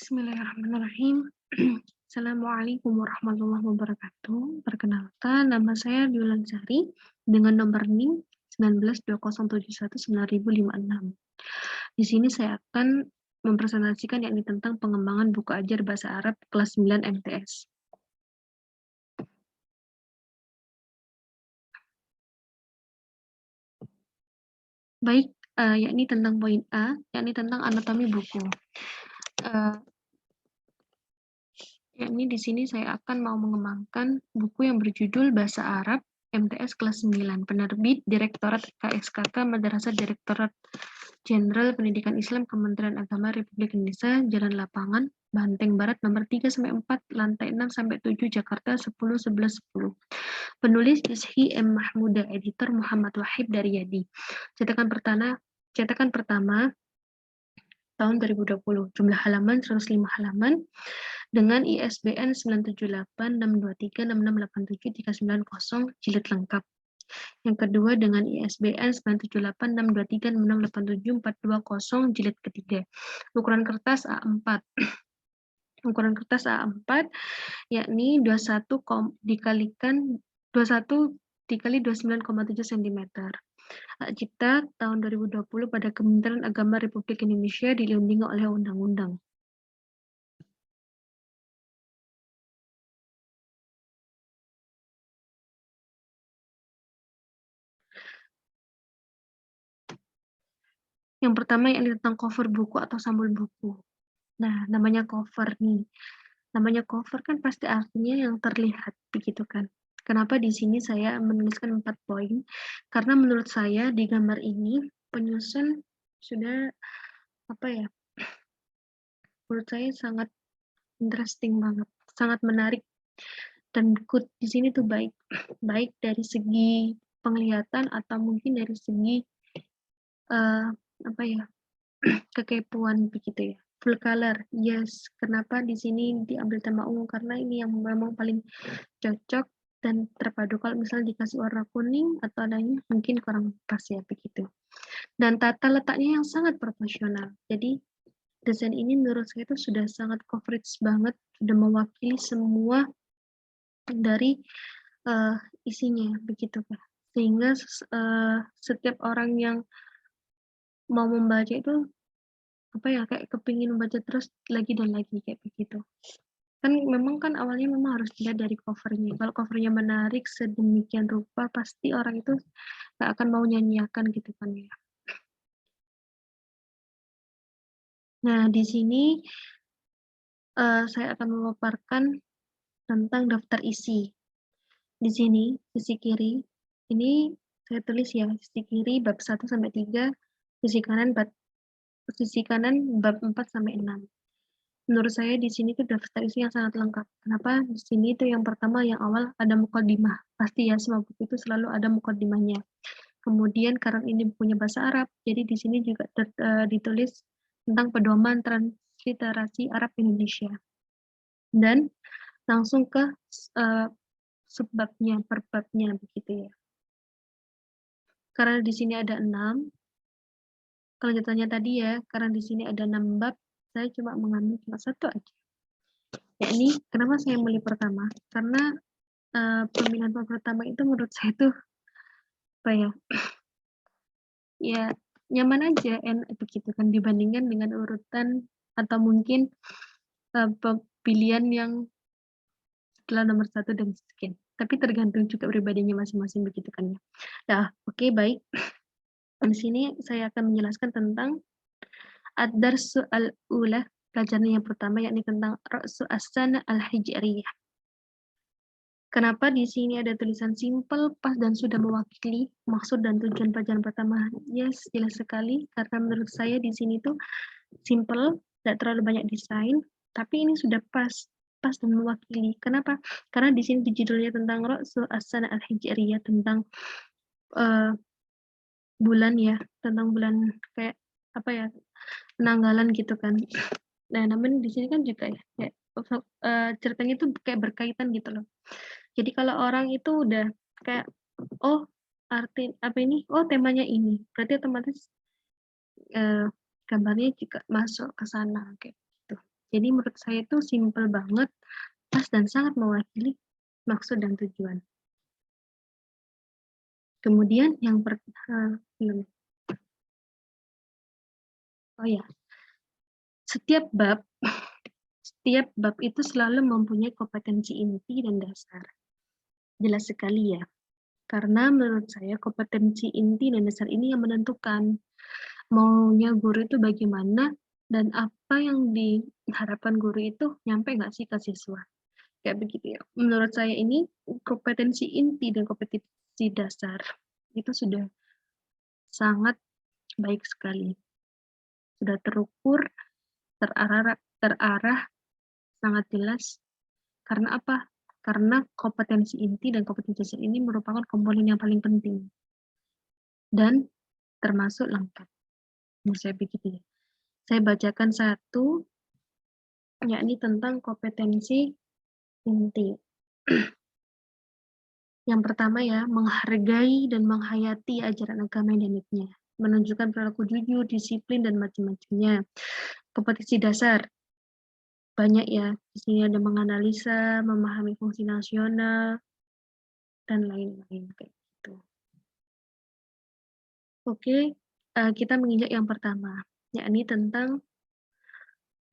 Bismillahirrahmanirrahim. Assalamualaikum warahmatullahi wabarakatuh. Perkenalkan, nama saya Sari dengan nomor NIM 1920719056. Di sini saya akan mempresentasikan yakni tentang pengembangan buku ajar bahasa Arab kelas 9 MTS. Baik, yakni tentang poin A, yakni tentang anatomi buku. Yakni di sini saya akan mau mengembangkan buku yang berjudul Bahasa Arab MTS kelas 9, penerbit Direktorat KSKK Madrasah Direktorat Jenderal Pendidikan Islam Kementerian Agama Republik Indonesia, Jalan Lapangan, Banteng Barat nomor 3-4, lantai 6-7, Jakarta 10-11-10. Penulis Rizky M. Mahmuda, editor Muhammad Wahid Daryadi. Cetakan pertama tahun 2020, jumlah halaman 105 halaman, dengan ISBN 9786236687390 jilid lengkap. Yang kedua dengan ISBN 9786236687420 jilid ketiga. Ukuran kertas A4. Ukuran kertas A4 yakni 21 dikali 29,7 cm. Hak Cipta tahun 2020 pada Kementerian Agama Republik Indonesia dilindungi oleh undang-undang. Yang pertama yang tentang cover buku atau sampul buku. Nah, namanya cover nih. Namanya cover kan pasti artinya yang terlihat, begitu kan? Kenapa di sini saya menuliskan 4 poin? Karena menurut saya di gambar ini penyusun sudah menurut saya sangat interesting banget, sangat menarik dan good di sini tuh baik dari segi penglihatan atau mungkin dari segi kekepuan begitu ya. Full color, yes. Kenapa di sini diambil tema ungu? Karena ini yang memang paling cocok dan terpadu. Kalau misalnya dikasih warna kuning atau adanya mungkin kurang pas ya begitu. Dan tata letaknya yang sangat proporsional. Jadi desain ini menurut saya itu sudah sangat coverage banget, sudah mewakili semua dari isinya begitu kan. Sehingga setiap orang yang mau membaca itu kayak kepingin membaca terus lagi dan lagi kayak begitu. Kan memang kan awalnya memang harus dilihat dari covernya. Kalau covernya menarik sedemikian rupa, pasti orang itu nggak akan mau nyanyiakan gitu kan ya. Nah, di sini saya akan memaparkan tentang daftar isi. Di sini, sisi kiri, ini saya tulis ya, sisi kiri bab 1-3, sisi kanan bab 4-6. Menurut saya di sini tuh daftar isi yang sangat lengkap. Kenapa? Di sini tuh yang pertama yang awal ada mukadimah. Pasti ya semua buku itu selalu ada mukadimahnya. Kemudian karena ini bukunya bahasa Arab, jadi di sini juga ditulis tentang pedoman transliterasi Arab Indonesia. Dan langsung ke subbabnya, perbabnya begitu ya. Karena di sini ada 6. Kelanjutannya tadi ya, karena di sini ada 6 bab, saya cuma mengambil cuma 1 aja. Yakni kenapa saya milih pertama? Karena pemilihan pertama itu menurut saya tuh ya nyaman aja, enak begitu kan dibandingkan dengan urutan atau mungkin pilihan yang setelah nomor 1 dan sekian. Tapi tergantung juga pribadinya masing-masing begitu kan ya. Nah, oke, baik. Di sini saya akan menjelaskan tentang ad-darsu al-ula, pelajaran yang pertama yakni tentang ra'su as-sana al-hijriyah. Kenapa di sini ada tulisan simple, pas dan sudah mewakili maksud dan tujuan pelajaran pertama? Yes, jelas sekali karena menurut saya di sini tuh simple, tidak terlalu banyak desain, tapi ini sudah pas dan mewakili. Kenapa? Karena di sini di judulnya tentang Ra'su as-sana al-hijriyah, tentang bulan ya, tentang bulan kayak penanggalan gitu kan. Nah, namun di sini kan juga ya ceritanya itu kayak berkaitan gitu loh. Jadi kalau orang itu udah kayak temanya ini, berarti otomatis gambarnya juga masuk ke sana kayak gitu. Jadi menurut saya itu simpel banget, pas dan sangat mewakili maksud dan tujuan. Kemudian yang belum. Oh ya, setiap bab itu selalu mempunyai kompetensi inti dan dasar. Jelas sekali ya. Karena menurut saya kompetensi inti dan dasar ini yang menentukan maunya guru itu bagaimana dan apa yang diharapkan guru itu nyampe nggak sih ke siswa. Kayak begitu ya. Menurut saya ini kompetensi inti dan kompetensi dasar itu sudah sangat baik sekali. Sudah terukur, terarah, sangat jelas. Karena apa? Karena kompetensi inti dan kompetensi dasar ini merupakan komponen yang paling penting dan termasuk lengkap. Menurut saya begitu ya. Saya bacakan satu, yakni tentang kompetensi inti. Yang pertama ya, menghargai dan menghayati ajaran agama dan diniknya, menunjukkan perilaku jujur, disiplin, dan macam-macamnya. Kompetensi dasar, banyak ya. Di sini ada menganalisa, memahami fungsi nasional, dan lain-lain kayak gitu. Oke, kita menginjak yang pertama, yakni tentang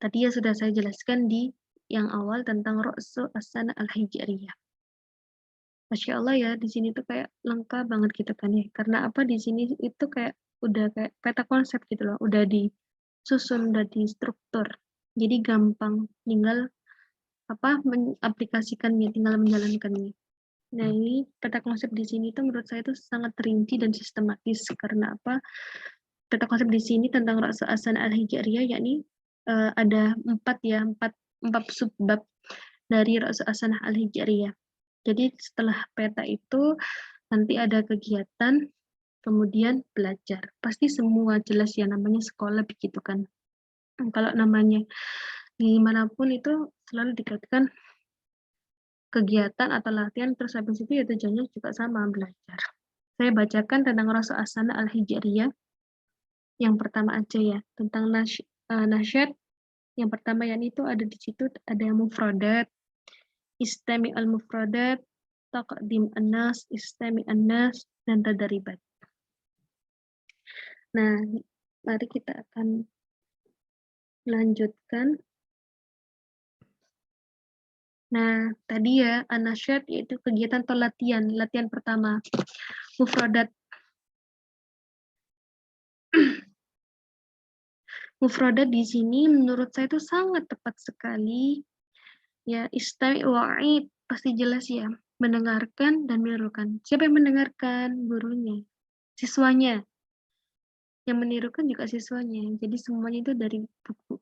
tadi ya sudah saya jelaskan di yang awal tentang Ra'su As-Sana Al-Hijariyah. Masya Allah ya, di sini tuh kayak lengkap banget gitu kan ya. Karena apa di sini itu kayak udah kayak peta konsep gitu loh, udah disusun, udah distruktur. Jadi gampang, tinggal apa mengaplikasikannya, tinggal menjalankannya. Nah ini peta konsep di sini tuh menurut saya itu sangat rinci dan sistematis. Karena apa? Peta konsep di sini tentang Ra'su As-Sana Al-Hijariyah yakni ada empat subbab dari Ra'su As-Sana Al-Hijariyah. Jadi setelah peta itu nanti ada kegiatan, kemudian belajar. Pasti semua jelas ya namanya sekolah begitu kan. Kalau namanya dimanapun itu selalu dikaitkan kegiatan atau latihan, terus habis itu ya tujuannya juga sama, belajar. Saya bacakan tentang Ra'su As-Sana Al-Hijariyah. Yang pertama aja ya, tentang nasyad. Yang pertama yang itu ada di situ ada mufradat, istami al-mufradat, taqdim an-nas, istami an-nas, dan tadaribat. Nah, mari kita akan lanjutkan. Nah, tadi ya, anasyad yaitu kegiatan atau latihan pertama. Mufradat. Mufradat di sini menurut saya itu sangat tepat sekali. Ya, istami wa'id, pasti jelas ya. Mendengarkan dan menirukan. Siapa yang mendengarkan? Gurunya. Siswanya. Yang menirukan juga siswanya. Jadi semuanya itu dari buku,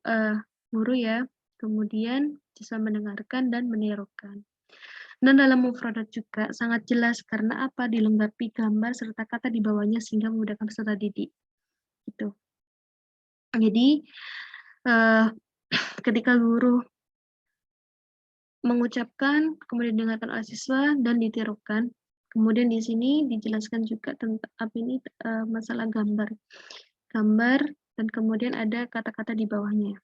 guru ya. Kemudian siswa mendengarkan dan menirukan. Dan dalam mufradat juga sangat jelas karena apa? Dilengkapi gambar serta kata di bawahnya sehingga memudahkan peserta didik. Gitu. Jadi ketika guru mengucapkan, kemudian didengarkan oleh siswa dan ditirukan. Kemudian di sini dijelaskan juga tentang apa ini masalah gambar. Gambar dan kemudian ada kata-kata di bawahnya.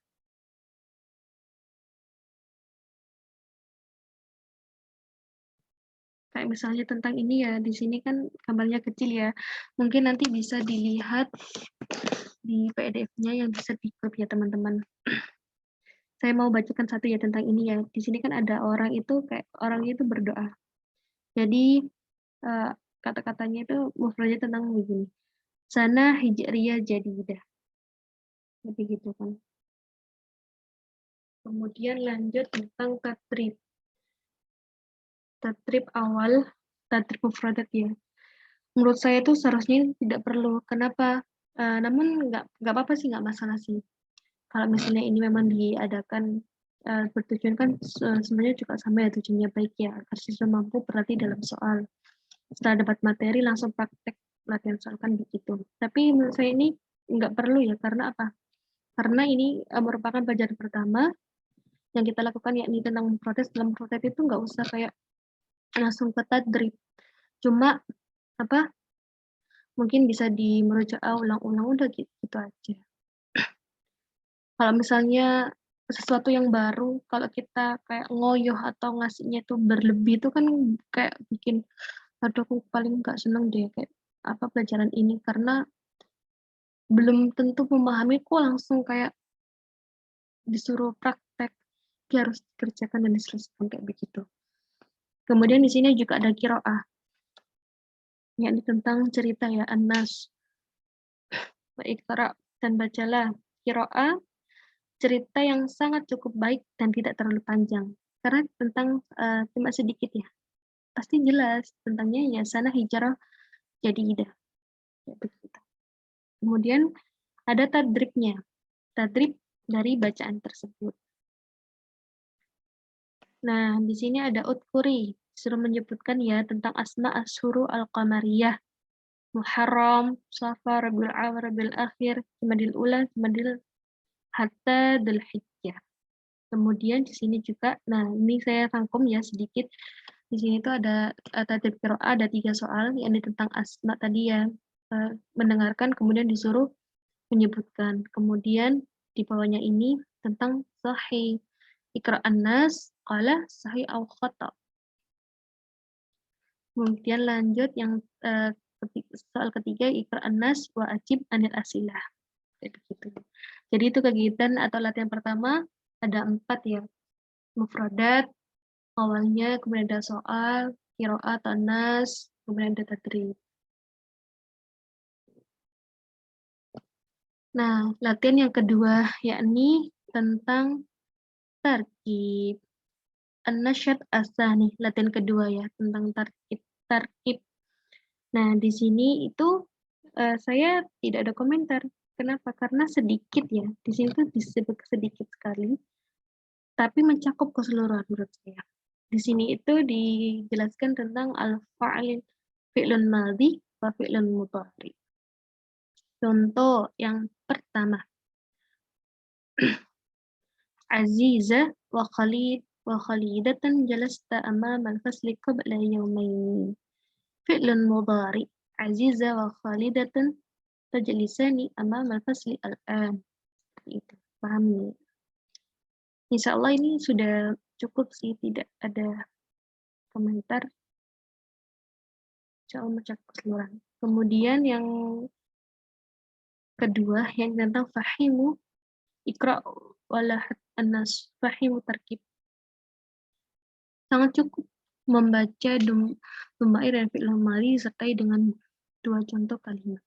Kayak misalnya tentang ini ya, di sini kan gambarnya kecil ya. Mungkin nanti bisa dilihat di PDF-nya yang bisa di-copy ya teman-teman. Saya mau bacakan satu ya tentang ini ya. Di sini kan ada orang itu kayak orang itu berdoa. Jadi kata-katanya itu mufradnya tentang begini. Sana hijriyah jadidah. Lebih gitu kan. Kemudian lanjut tentang tatrib. Tatrib awal, tatrib mufradat ya. Menurut saya itu seharusnya tidak perlu. Kenapa? Namun nggak apa-apa sih, nggak masalah sih. Kalau misalnya ini memang diadakan bertujuan kan sebenarnya juga sama ya tujuannya baik ya agar siswa mampu berarti dalam soal. Setelah dapat materi langsung praktek latihan soal kan begitu. Tapi menurut saya ini nggak perlu ya karena apa? Karena ini merupakan pelajaran pertama yang kita lakukan yakni tentang proses. Dalam proses itu nggak usah kayak langsung ke tadrib. Cuma apa? Mungkin bisa di merujuk ulang-ulang udah gitu aja. Kalau misalnya sesuatu yang baru, kalau kita kayak ngoyoh atau ngasihnya itu berlebih itu kan kayak bikin, aduh aku paling nggak seneng deh kayak apa pelajaran ini karena belum tentu memahami kok langsung kayak disuruh praktek, dia harus dikerjakan dan diselesaikan kayak begitu. Kemudian di sini juga ada qiraah, yakni tentang cerita ya, An-Nas, wa Iqra, dan bacalah. Qiraah, cerita yang sangat cukup baik dan tidak terlalu panjang. Karena tentang cuma sedikit ya, pasti jelas tentangnya ya sana hijrah jadi ida. Ya, begitu. Kemudian ada tadribnya, tadrib dari bacaan tersebut. Nah, di sini ada utkuri, suruh menyebutkan ya tentang asma asyhuru al-qamariyah, Muharram, Safar, Rabiul Awal, Rabiul Akhir, Jumadil Ula, Jumadil hatta Dzulhijjah. Kemudian di sini juga, nah ini saya rangkum ya sedikit. Di sini itu ada tadrib qiraah, ada 3 soal, yakni tentang asma tadi ya, mendengarkan kemudian disuruh menyebutkan. Kemudian di bawahnya ini tentang sahih. Iqra'an nas, qala sahih au khata. Kemudian lanjut yang soal ketiga, Iqra'an nas wa ajib anil asilah. Kayak begitu. Jadi itu kegiatan atau latihan pertama ada 4 ya. Mufradat, awalnya, kemudian ada soal, qiraat, nas, kemudian ada tadrib. Nah, latihan yang kedua yakni tentang tarkib. An-nasyat ats-tsani, latihan kedua ya, tentang tarkib. Tarkib. Nah, di sini itu saya tidak ada komentar. Kenapa? Karena sedikit ya. Di sini tuh disebut sedikit sekali, tapi mencakup keseluruhan menurut saya. Di sini itu dijelaskan tentang al-fa'il fi'lun madhi wa fi'lun mudhari. Contoh yang pertama, Aziza wa Khalid wa Khalidatan jalasta amama al-fasli qabla yawmayn. Fi'lun mudhari. Aziza wa Khalidatan tajlisani amama al-fasli al-an. Itu, paham nih? Insya Allah ini sudah cukup sih, tidak ada komentar. Insya Allah mencakup keseluruhan. Kemudian yang kedua, yang tentang fahimu, ikra walahat anas, fahimu tarkib. Sangat cukup membaca dhumair dan fi'il madi disertai dengan 2 contoh kalimat.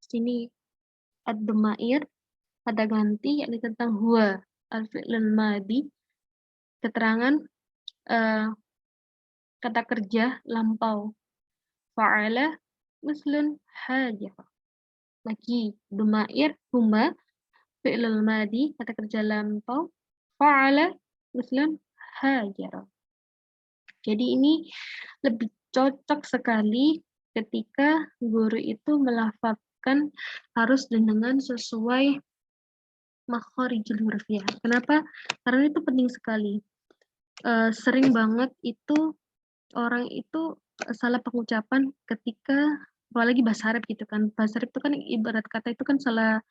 Sini ad-dhumair, kata ganti, yakni tentang huwa, al-fi'il madi, keterangan kata kerja lampau. Fa'ala mislun hajar. Lagi dhumair huma fi'lul madi, kata kerja lampau. Fa'ala mislun hajar. Jadi ini lebih cocok sekali ketika guru itu melafadzkan harus dengan sesuai makharijul huruf ya. Kenapa? Karena itu penting sekali. Sering banget itu orang itu salah pengucapan ketika apalagi bahasa Arab gitu kan. Bahasa Arab itu kan ibarat kata itu kan salah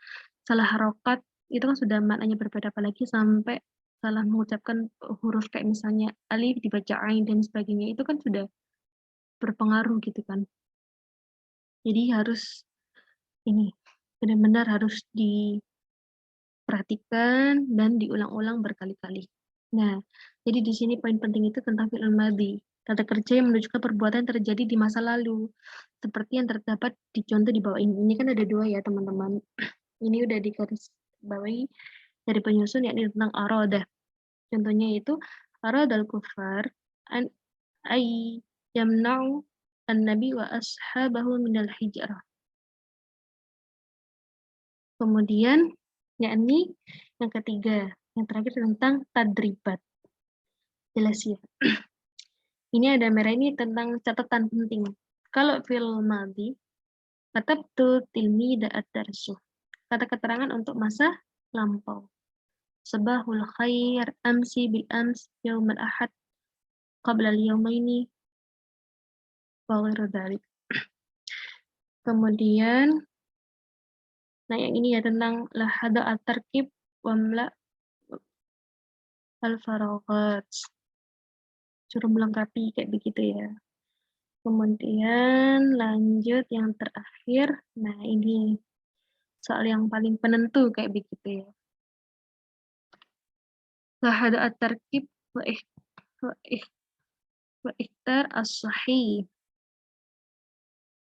harokat itu kan sudah maknanya berbeda, apalagi sampai salah mengucapkan huruf kayak misalnya alif dibaca ain dan sebagainya, itu kan sudah berpengaruh gitu kan. Jadi harus ini benar-benar harus diperhatikan dan diulang-ulang berkali-kali. Nah, jadi di sini poin penting itu tentang fi'il madhi, kata kerja yang menunjukkan perbuatan yang terjadi di masa lalu, seperti yang terdapat di contoh di bawah ini. Ini kan ada 2 ya teman-teman. Ini udah digaris bawahi dari penyusun, yakni tentang arodah. Contohnya itu aradal kufar an ay yamna'u an-nabi wa ashabahu minal hijrah. Kemudian yakni yang ketiga, yang terakhir tentang tadribat. Jelas ya. Ini ada merah, ini tentang catatan penting. Kalau fil madhi, katabtu tilmida ad-darsu. Kata keterangan untuk masa lampau. Sabahul khair, amsi bil ams, yaumal ahad, qabla al-yawmaini, wa ghairu dzalik. Kemudian nah yang ini ya tentang lahada at-tarkib wamla Al-faraghat. Suruh melengkapi kayak begitu ya. Kemudian lanjut yang terakhir. Nah, ini soal yang paling penentu kayak begitu ya. Wahada at-tarkib wa ikhtar as-sahih.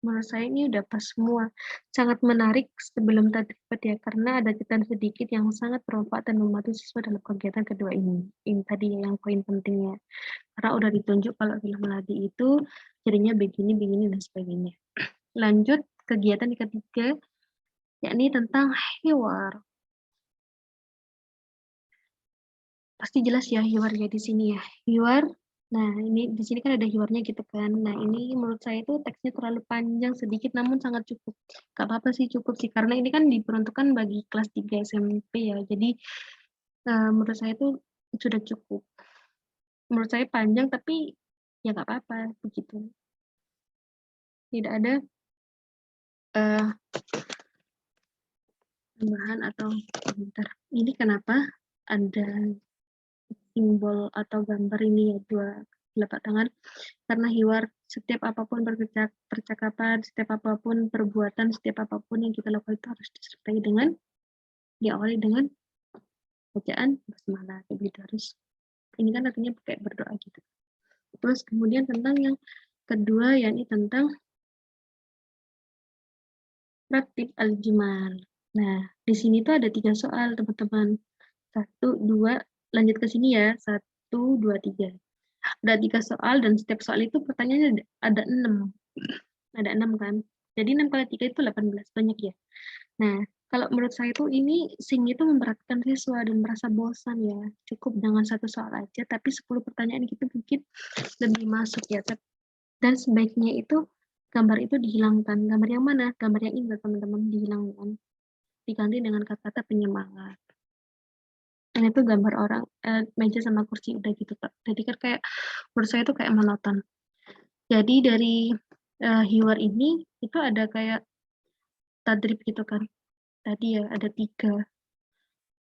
Menurut saya ini udah pas semua. Sangat menarik sebelum tadribat ya, karena ada catatan sedikit yang sangat bermanfaat dan membantu siswa dalam kegiatan kedua ini. Ini tadi yang poin pentingnya. Karena udah ditunjuk kalau film meladi itu jadinya begini, begini, dan sebagainya. Lanjut kegiatan yang ketiga, yakni tentang hiwar. Pasti jelas ya hiwarnya di sini ya. Hiwar. Nah, ini di sini kan ada hiwarnya gitu kan. Nah, ini menurut saya itu teksnya terlalu panjang sedikit namun sangat cukup. Gak apa-apa sih, cukup sih karena ini kan diperuntukkan bagi kelas 3 SMP ya. Jadi menurut saya itu sudah cukup. Menurut saya panjang tapi ya gak apa-apa begitu. Tidak ada tambahan atau komentar. Ini kenapa ada simbol atau gambar ini ya, dua telapak tangan, karena hiwar setiap apapun percakapan, setiap apapun perbuatan, setiap apapun yang kita lakukan itu harus disertai dengan diawali dengan bacaan basmalah, begitu harus. Ini kan artinya pakai berdoa gitu. Terus kemudian tentang yang kedua yakni tentang ratib al-jumal. Nah, di sini tuh ada 3 soal teman-teman. 1, 2, lanjut ke sini ya. 1, 2, 3. Ada 3 soal dan setiap soal itu pertanyaannya ada 6. Ada 6 kan. Jadi 6 kali 3 itu 18, banyak ya. Nah, kalau menurut saya itu ini SIM itu memberatkan siswa dan merasa bosan ya. Cukup dengan 1 soal aja, tapi 10 pertanyaan gitu mungkin lebih masuk ya. Dan sebaiknya itu gambar itu dihilangkan. Gambar yang mana? Gambar yang ini teman-teman, dihilangkan. Diganti dengan kata-kata penyemangat. Dan itu gambar orang, meja sama kursi udah gitu Kak. Jadi kan kayak menurut saya itu kayak monoton. Jadi dari hiwar ini itu ada kayak tadrib gitu kan. Tadi ya ada 3.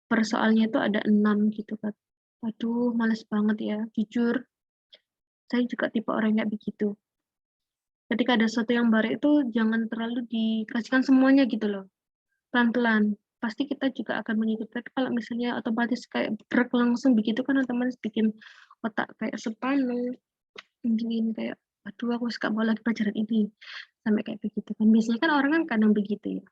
Per soalnya itu ada 6 gitu kan. Aduh, males banget ya. Jujur, saya juga tipe orang kayak begitu. Ketika ada sesuatu yang baru itu jangan terlalu dikasihkan semuanya gitu loh. Pelan-pelan. Pasti kita juga akan mengikuti. Tapi kalau misalnya otomatis kayak brek langsung begitu kan otomatis bikin otak kayak sepanuh. Ingin kayak, aduh aku suka mau lagi pelajaran ini. Sampai kayak begitu kan. Biasanya kan orang kan kadang begitu ya.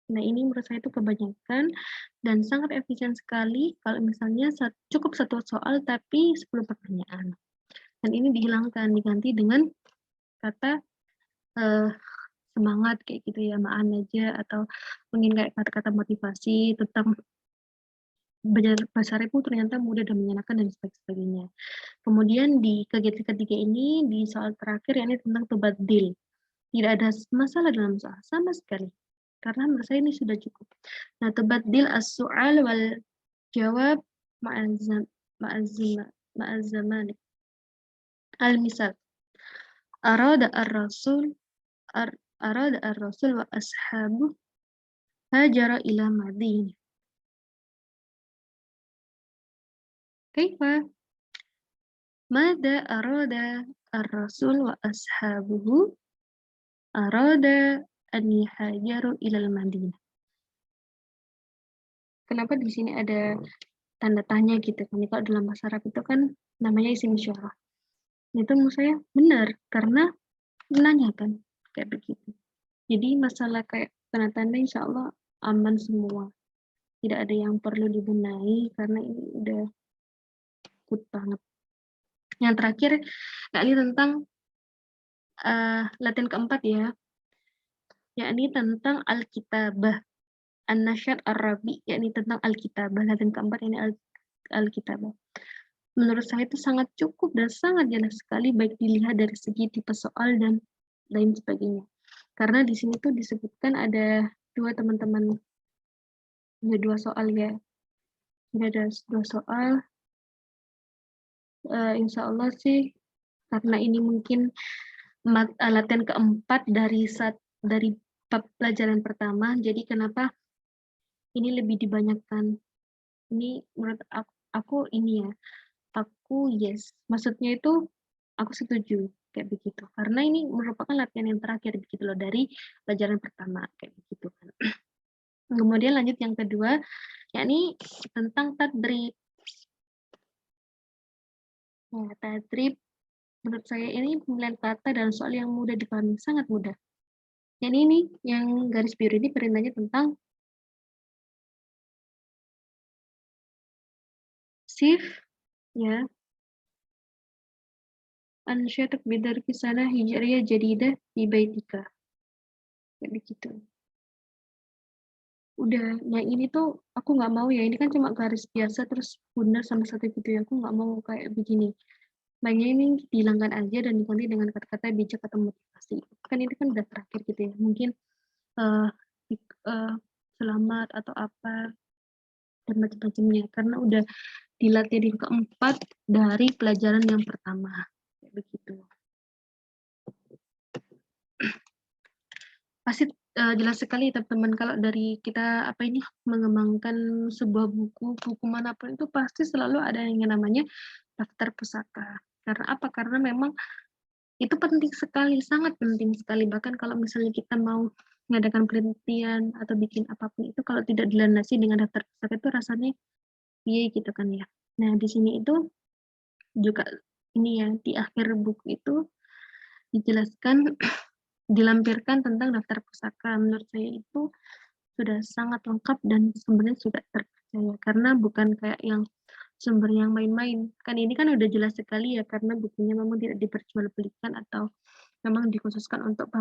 Nah, ini menurut saya itu kebanyakan dan sangat efisien sekali kalau misalnya cukup 1 soal tapi 10 pertanyaan. Dan ini dihilangkan, diganti dengan kata semangat kayak gitu ya, ma'an aja atau mungkin kayak kata-kata motivasi tentang belajar bahasa Arab itu ternyata mudah dan menyenangkan dan sebagainya. Kemudian di kegiatan ketiga ini di soal terakhir yakni tentang tubadil. Tidak ada masalah dalam soal sama sekali. Karena menurut saya ini sudah cukup. Nah, tubaddil as-su'al wal jawab ma'az-zaman. Al-misal. Arada ar-rasul arada ar-rasul wa ashabu hajara ila Madinah. Kaifa? Mada arada ar-rasul wa ashabuhu arada an yahajaru ila Madinah. Kenapa di sini ada tanda tanya gitu kan? Kalau dalam bahasa Arab itu kan namanya isim isyarah. Itu menurut saya benar karena menanyakan kayak begitu. Jadi masalah kayak tanda-tanda insya Allah aman semua. Tidak ada yang perlu dibenahi karena ini udah good banget. Yang terakhir yakni tentang latihan keempat ya, yakni tentang Alkitabah. An-Nasyad Ar-Rabi, yakni tentang Alkitabah. Latihan keempat ini Alkitabah. Menurut saya itu sangat cukup dan sangat jelas sekali baik dilihat dari segi tipe soal dan lain sebagainya. Karena di sini tuh disebutkan ada 2 teman-teman, ada 2 soal ya. Ini ada 2 soal. Insya Allah sih karena ini mungkin latihan keempat dari pelajaran pertama. Jadi kenapa ini lebih dibanyakan? Ini menurut aku ini ya. aku yes. Maksudnya itu aku setuju kayak begitu. Karena ini merupakan latihan yang terakhir begitu loh dari pelajaran pertama kayak begitu kan. Kemudian lanjut yang kedua, yakni tentang tadrib. Nah, tadrib menurut saya ini pemilihan kata dan soal yang mudah dipahami, sangat mudah. Yang ini yang garis biru ini perintahnya tentang shift ya ansyatuk bidarki sana hijriyah jadidah di baitika. Kayak begitu. Udah, nah ini tuh aku nggak mau ya, ini kan cuma garis biasa terus bundar sama satu gitu ya, aku nggak mau kayak begini. Makanya ini dihilangkan aja dan diganti dengan kata-kata bijak atau motivasi. Kan ini kan udah terakhir gitu ya, mungkin uh, selamat atau apa dan macam-macamnya karena udah dilatih di keempat dari pelajaran yang pertama. Kayak begitu. Pasti jelas sekali teman-teman kalau dari kita apa ini mengembangkan sebuah buku manapun itu pasti selalu ada yang namanya daftar pusaka. Karena apa? Karena memang itu penting sekali, sangat penting sekali. Bahkan kalau misalnya kita mau mengadakan penelitian atau bikin apapun itu kalau tidak dilandasi dengan daftar pusaka itu rasanya iya gitu kan ya. Nah, di sini itu juga ini ya di akhir buku itu dijelaskan dilampirkan tentang daftar pusaka. Menurut saya itu sudah sangat lengkap dan sebenarnya sudah terpercaya karena bukan kayak yang sumber yang main-main. Kan ini kan udah jelas sekali ya karena bukunya memang tidak diperjualbelikan atau memang dikhususkan untuk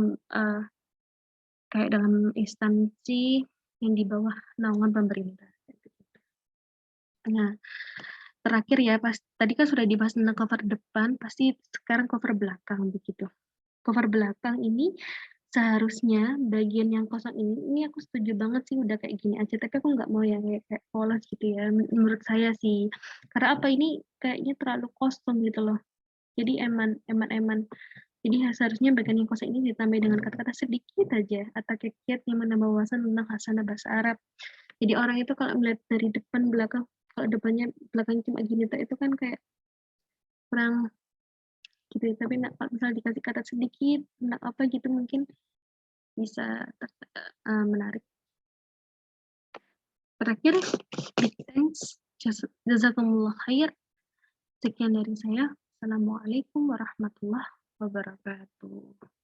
kayak dalam instansi yang di bawah naungan pemerintah. Nah, terakhir ya, pas tadi kan sudah dibahas tentang cover depan, pasti sekarang cover belakang begitu. Cover belakang ini seharusnya bagian yang kosong ini aku setuju banget sih udah kayak gini aja, tapi aku nggak mau yang kayak polos gitu ya, menurut saya sih. Karena apa ini kayaknya terlalu kosong gitu loh. Jadi eman. Jadi seharusnya bagian yang kosong ini ditambah dengan kata-kata sedikit aja atau kiat yang menambah wawasan tentang hasanah bahasa Arab. Jadi orang itu kalau melihat dari depan belakang, kalau depannya belakang cuma gini itu kan kayak kurang gitu ya. Tapi kalau misalnya dikasih kata sedikit tentang apa gitu mungkin bisa menarik. Terakhir, big thanks, jazakumullah khair. Sekian dari saya. Assalamualaikum warahmatullahi wabarakatuh.